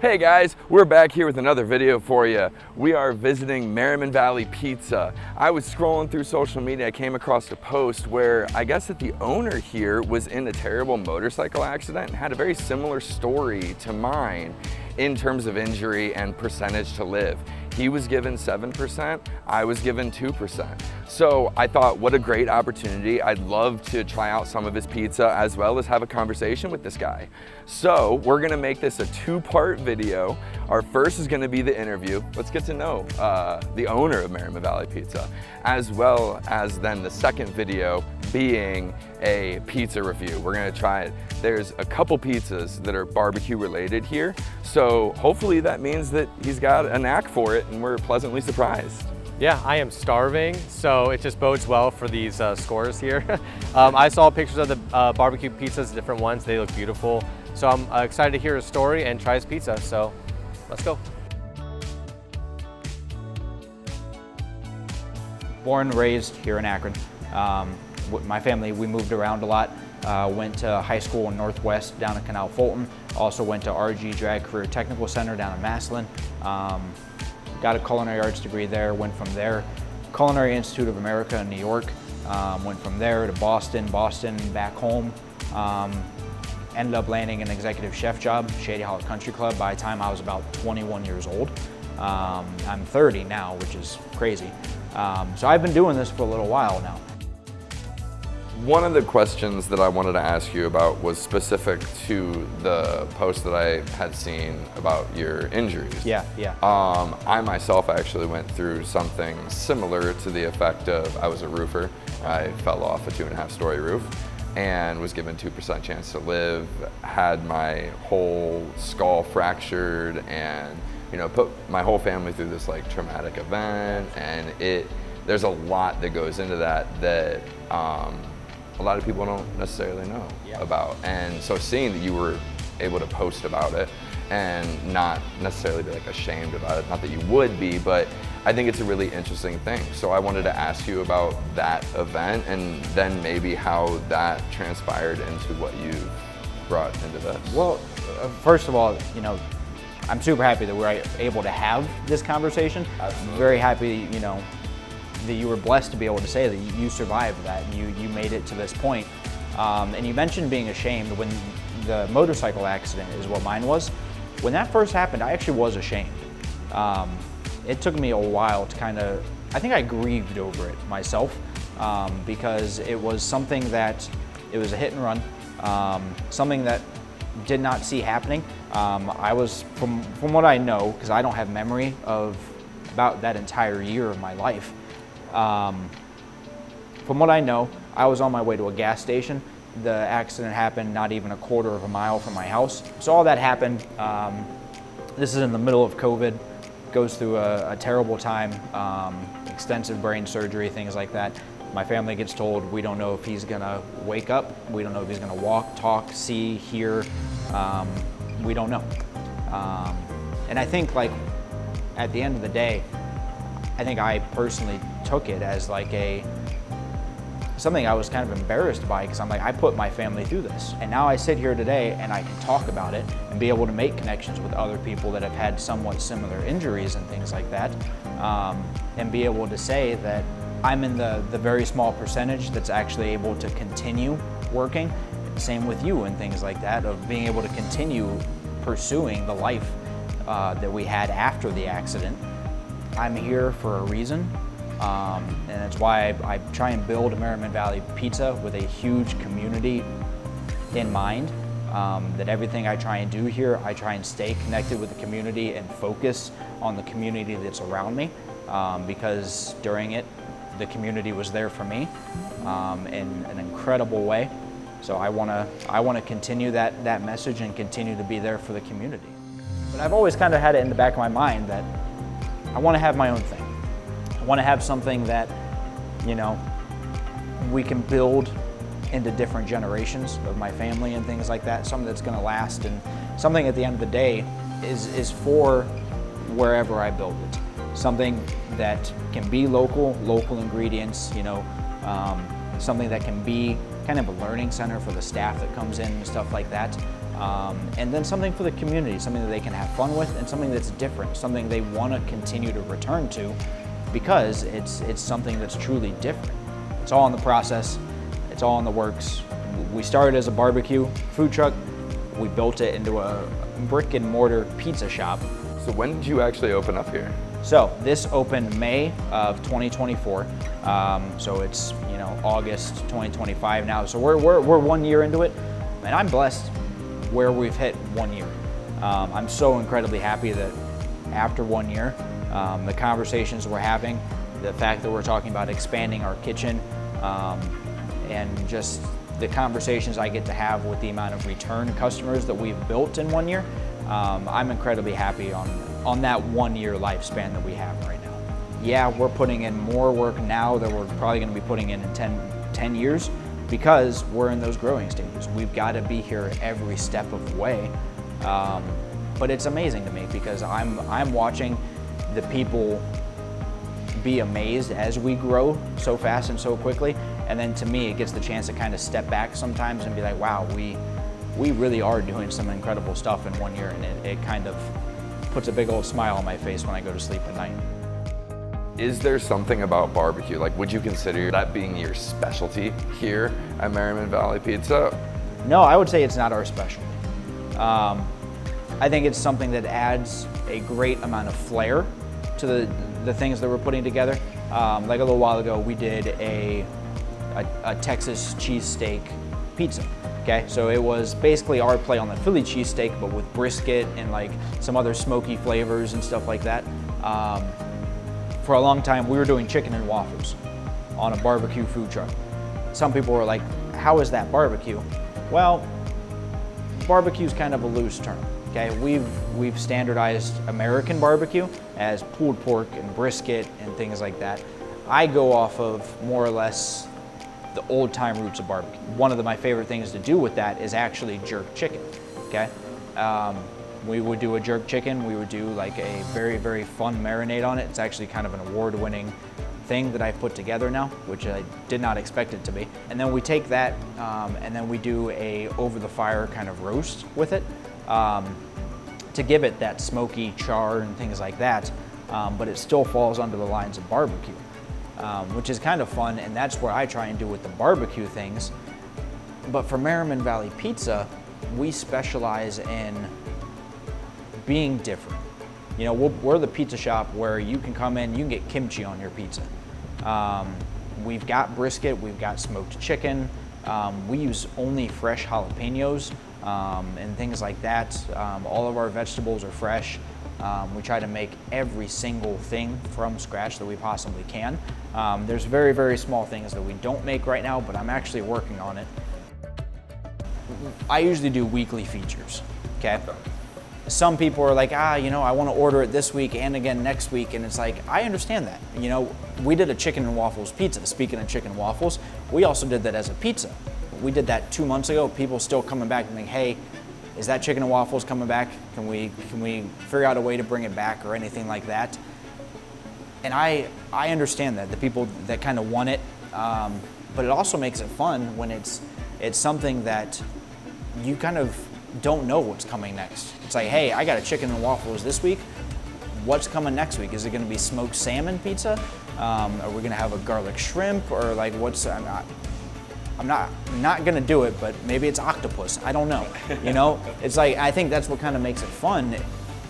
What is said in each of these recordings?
Hey guys, we're back here with another video for you. We are visiting Merriman Valley Pizza. I was scrolling through social media, I came across a post where I guess that the owner here was in a terrible motorcycle accident and had a very similar story to mine in terms of injury and percentage to live. He was given 7%, I was given 2%. So I thought, what a great opportunity. I'd love to try out some of his pizza as well as have a conversation with this guy. So we're gonna make this a two-part video. Our first is gonna be the interview. Let's get to know the owner of Merriman Valley Pizza, as well as then the second video being a pizza review. We're gonna try it. There's a couple pizzas that are barbecue related here, so hopefully that means that he's got a knack for it and we're pleasantly surprised. Yeah, I am starving, so it just bodes well for these scores here. I saw pictures of the barbecue pizzas, different ones, they look beautiful. So I'm excited to hear his story and try his pizza, so let's go. Born and raised here in Akron. My family, we moved around a lot. Went to high school in Northwest down at Canal Fulton. Also went to RG Drag Career Technical Center down in Massillon. Got a culinary arts degree there, went from there. Culinary Institute of America in New York. Went from there to Boston, back home. Ended up landing an executive chef job, Shady Hollow Country Club, by the time I was about 21 years old. I'm 30 now, which is crazy. So I've been doing this for a little while now. One of the questions that I wanted to ask you about was specific to the post that I had seen about your injuries. Yeah. I myself actually went through something similar to the effect of, I was a roofer. I fell off a 2.5-story roof and was given 2% chance to live, had my whole skull fractured and, you know, put my whole family through this like traumatic event, and there's a lot that goes into that a lot of people don't necessarily know about. And so seeing that you were able to post about it and not necessarily be like ashamed about it, not that you would be, but I think it's a really interesting thing. So I wanted to ask you about that event and then maybe how that transpired into what you've brought into this. Well, first of all, you know, I'm super happy that we're able to have this conversation. I'm very happy, you know, that you were blessed to be able to say that you survived that and you made it to this point. And you mentioned being ashamed when the motorcycle accident is what mine was. When that first happened, I actually was ashamed. It took me a while to kind of, I think I grieved over it myself because it was something that, it was a hit and run, something that did not see happening. I was, from what I know, because I don't have memory of about that entire year of my life, from what I know, I was on my way to a gas station. The accident happened not even a quarter of a mile from my house. So all that happened. This is in the middle of COVID, goes through a terrible time, extensive brain surgery, things like that. My family gets told, we don't know if he's gonna wake up, we don't know if he's gonna walk, talk, see, hear, we don't know. And I think, like, at the end of the day, I think I personally took it as like something I was kind of embarrassed by, because I'm like, I put my family through this. And now I sit here today and I can talk about it and be able to make connections with other people that have had somewhat similar injuries and things like that. And be able to say that I'm in the very small percentage that's actually able to continue working. Same with you and things like that, of being able to continue pursuing the life that we had after the accident. I'm here for a reason, and that's why I try and build a Merriman Valley Pizza with a huge community in mind. That everything I try and do here, I try and stay connected with the community and focus on the community that's around me, because during it, the community was there for me in an incredible way. So I wanna continue that message and continue to be there for the community. But I've always kind of had it in the back of my mind that I want to have my own thing. I want to have something that, you know, we can build into different generations of my family and things like that. Something that's going to last, and something at the end of the day is for wherever I build it. Something that can be local ingredients, you know, something that can be kind of a learning center for the staff that comes in and stuff like that. and then something for the community, something that they can have fun with, and something that's different, something they want to continue to return to, because it's something that's truly different. It's all in the process, it's all in the works. We started as a barbecue food truck, we built it into a brick and mortar pizza shop. So when did you actually open up here? So this opened May of 2024. So it's, you know, August 2025 now. So we're 1 year into it, and I'm blessed where we've hit 1 year. I'm so incredibly happy that after 1 year, the conversations we're having, the fact that we're talking about expanding our kitchen, and just the conversations I get to have with the amount of return customers that we've built in 1 year, I'm incredibly happy on that 1 year lifespan that we have right now. Yeah, we're putting in more work now than we're probably gonna be putting in 10 years, because we're in those growing stages. We've gotta be here every step of the way. But it's amazing to me because I'm watching the people be amazed as we grow so fast and so quickly. And then to me, it gets the chance to kind of step back sometimes and be like, wow, we really are doing some incredible stuff in 1 year, and it kind of puts a big old smile on my face when I go to sleep at night. Is there something about barbecue? Like, would you consider that being your specialty here at Merriman Valley Pizza? No, I would say it's not our specialty. I think it's something that adds a great amount of flair to the things that we're putting together. Like a little while ago, we did a Texas cheesesteak pizza. Okay, so it was basically our play on the Philly cheesesteak, but with brisket and like some other smoky flavors and stuff like that. For a long time, we were doing chicken and waffles on a barbecue food truck. Some people were like, how is that barbecue? Well, barbecue is kind of a loose term. Okay, we've standardized American barbecue as pulled pork and brisket and things like that. I go off of more or less the old time roots of barbecue. One of my favorite things to do with that is actually jerk chicken, okay? We would do a jerk chicken, we would do like a very, very fun marinade on it. It's actually kind of an award-winning thing that I've put together now, which I did not expect it to be. And then we take that and then we do a over-the-fire kind of roast with it to give it that smoky char and things like that, but it still falls under the lines of barbecue. Which is kind of fun, and that's where I try and do with the barbecue things. But for Merriman Valley Pizza, we specialize in being different. You know, we're the pizza shop where you can come in, you can get kimchi on your pizza. We've got brisket, we've got smoked chicken, we use only fresh jalapenos and things like that. All of our vegetables are fresh. We try to make every single thing from scratch that we possibly can. There's very, very small things that we don't make right now, but I'm actually working on it. I usually do weekly features, okay? Some people are like, you know, I want to order it this week and again next week, and it's like, I understand that. You know, we did a chicken and waffles pizza. Speaking of chicken and waffles, we also did that as a pizza. We did that 2 months ago. People still coming back and like, hey, is that chicken and waffles coming back? Can we figure out a way to bring it back or anything like that? And I understand that, the people that kind of want it, but it also makes it fun when it's something that you kind of don't know what's coming next. It's like, hey, I got a chicken and waffles this week. What's coming next week? Is it gonna be smoked salmon pizza? Are we gonna have a garlic shrimp, or like what's, I'm not gonna do it, but maybe it's octopus. I don't know. You know, it's like, I think that's what kind of makes it fun.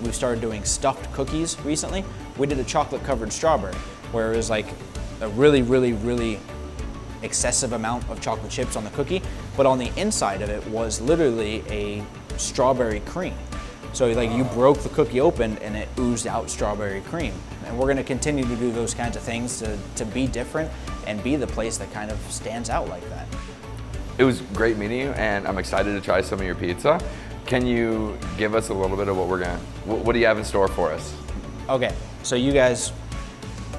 We've started doing stuffed cookies recently. We did a chocolate covered strawberry, where it was like a really, really, really excessive amount of chocolate chips on the cookie, but on the inside of it was literally a strawberry cream. So like you broke the cookie open and it oozed out strawberry cream. And we're gonna continue to do those kinds of things to be different and be the place that kind of stands out like that. It was great meeting you, and I'm excited to try some of your pizza. Can you give us a little bit of what do you have in store for us? Okay, so you guys,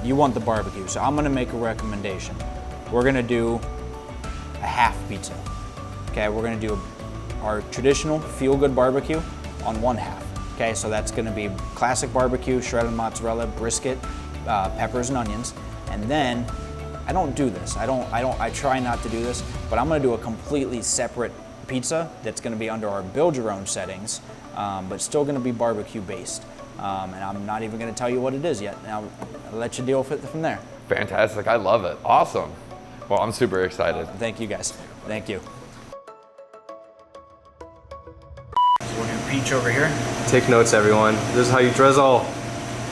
you want the barbecue, so I'm gonna make a recommendation. We're gonna do a half pizza. Okay, we're gonna do our traditional feel-good barbecue on one half. Okay, so that's gonna be classic barbecue, shredded mozzarella, brisket, peppers and onions. And then, I don't do this, I try not to do this, but I'm gonna do a completely separate pizza that's going to be under our build your own settings, but still going to be barbecue based. And I'm not even going to tell you what it is yet. I'll let you deal with it from there. Fantastic, I love it. Awesome. Well, I'm super excited. Thank you guys. Thank you. So we're doing peach over here. Take notes, everyone. This is how you drizzle.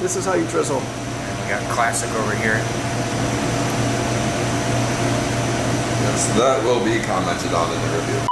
This is how you drizzle. And we got classic over here. Yes, that will be commented on in the review.